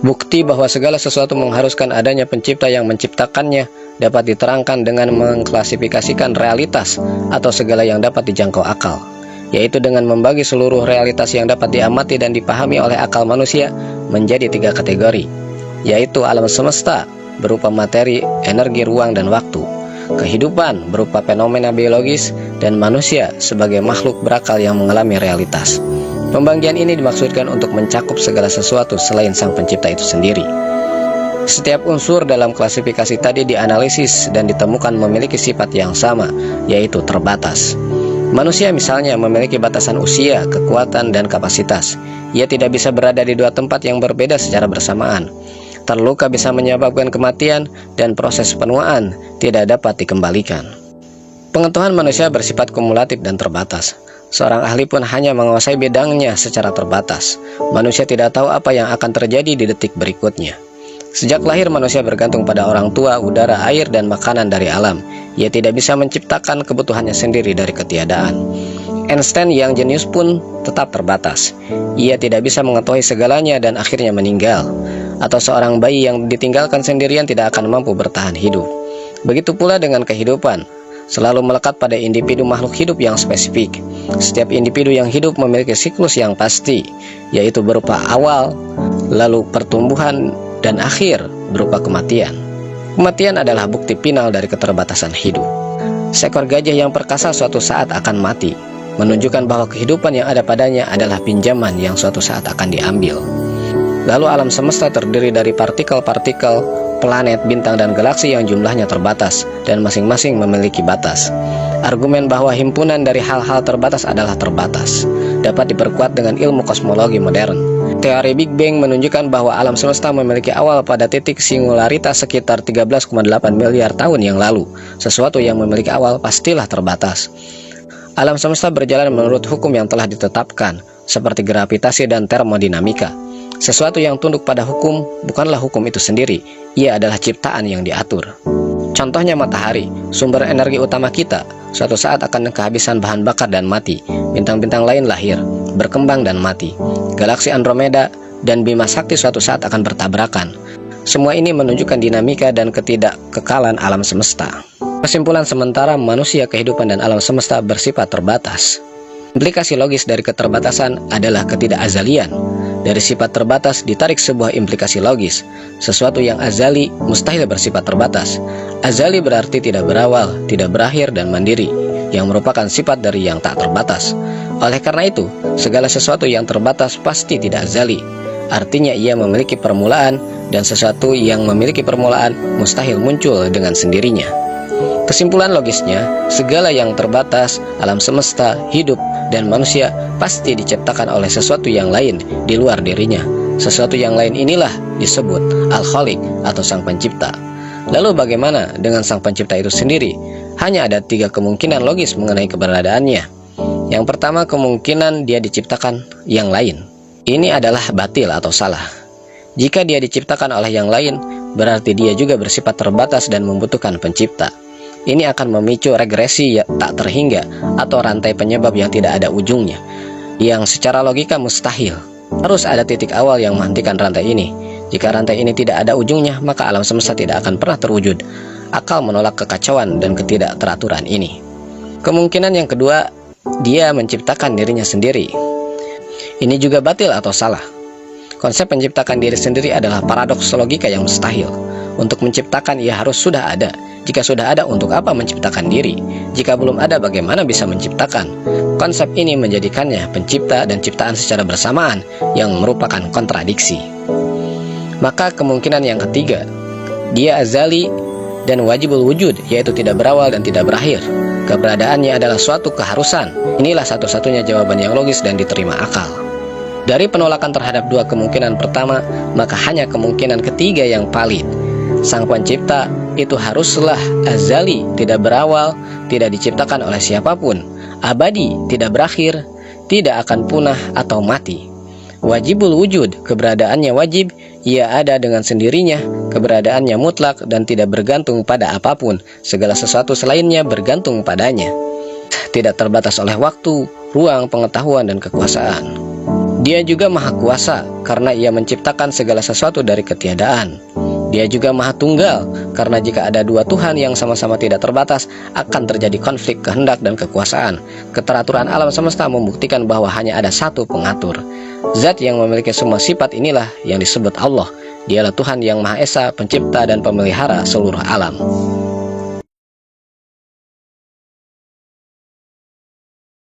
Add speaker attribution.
Speaker 1: Bukti bahwa segala sesuatu mengharuskan adanya pencipta yang menciptakannya dapat diterangkan dengan mengklasifikasikan realitas atau segala yang dapat dijangkau akal, yaitu dengan membagi seluruh realitas yang dapat diamati dan dipahami oleh akal manusia menjadi 3 kategori, yaitu alam semesta berupa materi, energi, ruang, dan waktu, kehidupan berupa fenomena biologis, dan manusia sebagai makhluk berakal yang mengalami realitas. Pembagian ini dimaksudkan untuk mencakup segala sesuatu selain sang pencipta itu sendiri. Setiap unsur dalam klasifikasi tadi dianalisis dan ditemukan memiliki sifat yang sama, yaitu terbatas. Manusia misalnya memiliki batasan usia, kekuatan, dan kapasitas. Ia tidak bisa berada di 2 tempat yang berbeda secara bersamaan. Terluka bisa menyebabkan kematian, dan proses penuaan tidak dapat dikembalikan. Pengetahuan manusia bersifat kumulatif dan terbatas. Seorang ahli pun hanya menguasai bidangnya secara terbatas. Manusia tidak tahu apa yang akan terjadi di detik berikutnya. Sejak lahir manusia bergantung pada orang tua, udara, air, dan makanan dari alam. Ia tidak bisa menciptakan kebutuhannya sendiri dari ketiadaan. Einstein yang jenius pun tetap terbatas. Ia tidak bisa mengetahui segalanya dan akhirnya meninggal. Atau seorang bayi yang ditinggalkan sendirian tidak akan mampu bertahan hidup. Begitu pula dengan kehidupan, selalu melekat pada individu makhluk hidup yang spesifik. Setiap individu yang hidup memiliki siklus yang pasti, yaitu berupa awal, lalu pertumbuhan, dan akhir berupa kematian. Kematian adalah bukti final dari keterbatasan hidup. Seekor gajah yang perkasa suatu saat akan mati, menunjukkan bahwa kehidupan yang ada padanya adalah pinjaman yang suatu saat akan diambil. Lalu alam semesta terdiri dari partikel-partikel, planet, bintang, dan galaksi yang jumlahnya terbatas, dan masing-masing memiliki batas. Argumen bahwa himpunan dari hal-hal terbatas adalah terbatas dapat diperkuat dengan ilmu kosmologi modern. Teori Big Bang menunjukkan bahwa alam semesta memiliki awal pada titik singularitas sekitar 13,8 miliar tahun yang lalu. Sesuatu yang memiliki awal pastilah terbatas. Alam semesta berjalan menurut hukum yang telah ditetapkan, seperti gravitasi dan termodinamika. Sesuatu yang tunduk pada hukum bukanlah hukum itu sendiri, ia adalah ciptaan yang diatur. Contohnya matahari, sumber energi utama kita, suatu saat akan kehabisan bahan bakar dan mati. Bintang-bintang lain lahir, berkembang, dan mati. Galaksi Andromeda dan Bima Sakti suatu saat akan bertabrakan. Semua ini menunjukkan dinamika dan ketidakkekalan alam semesta. Kesimpulan sementara, manusia, kehidupan, dan alam semesta bersifat terbatas. Implikasi logis dari keterbatasan adalah ketidakazalian. Dari sifat terbatas ditarik sebuah implikasi logis. Sesuatu yang azali mustahil bersifat terbatas. Azali berarti tidak berawal, tidak berakhir, dan mandiri, yang merupakan sifat dari yang tak terbatas. Oleh karena itu, segala sesuatu yang terbatas pasti tidak azali. Artinya ia memiliki permulaan, dan sesuatu yang memiliki permulaan mustahil muncul dengan sendirinya. Kesimpulan logisnya, segala yang terbatas, alam semesta, hidup, dan manusia pasti diciptakan oleh sesuatu yang lain di luar dirinya. Sesuatu yang lain inilah disebut Al-Khaliq atau Sang Pencipta. Lalu bagaimana dengan Sang Pencipta itu sendiri? Hanya ada 3 kemungkinan logis mengenai keberadaannya. Yang pertama, kemungkinan dia diciptakan yang lain. Ini adalah batil atau salah. Jika dia diciptakan oleh yang lain, berarti dia juga bersifat terbatas dan membutuhkan pencipta. Ini akan memicu regresi tak terhingga atau rantai penyebab yang tidak ada ujungnya, yang secara logika mustahil. Harus ada titik awal yang menghentikan rantai ini. Jika rantai ini tidak ada ujungnya, maka alam semesta tidak akan pernah terwujud. Akal menolak kekacauan dan ketidakteraturan ini. Kemungkinan yang kedua, dia menciptakan dirinya sendiri. Ini juga batil atau salah. Konsep menciptakan diri sendiri adalah paradoks logika yang mustahil. Untuk menciptakan ia harus sudah ada. Jika sudah ada, untuk apa menciptakan diri? Jika belum ada, bagaimana bisa menciptakan? Konsep ini menjadikannya pencipta dan ciptaan secara bersamaan, yang merupakan kontradiksi. Maka kemungkinan yang ketiga, dia azali dan wajibul wujud, yaitu tidak berawal dan tidak berakhir. Keberadaannya adalah suatu keharusan. Inilah satu-satunya jawaban yang logis dan diterima akal. Dari penolakan terhadap 2 kemungkinan pertama, maka hanya kemungkinan ketiga yang valid. Sang Pencipta itu haruslah azali, tidak berawal, tidak diciptakan oleh siapapun, abadi, tidak berakhir, tidak akan punah atau mati. Wajibul wujud, keberadaannya wajib, ia ada dengan sendirinya, keberadaannya mutlak dan tidak bergantung pada apapun, segala sesuatu selainnya bergantung padanya. Tidak terbatas oleh waktu, ruang, pengetahuan, dan kekuasaan. Dia juga maha kuasa karena ia menciptakan segala sesuatu dari ketiadaan. Dia juga maha tunggal karena jika ada dua Tuhan yang sama-sama tidak terbatas, akan terjadi konflik kehendak dan kekuasaan. Keteraturan alam semesta membuktikan bahwa hanya ada satu pengatur. Zat yang memiliki semua sifat inilah yang disebut Allah. Dialah Tuhan yang Maha Esa, pencipta dan pemelihara seluruh alam.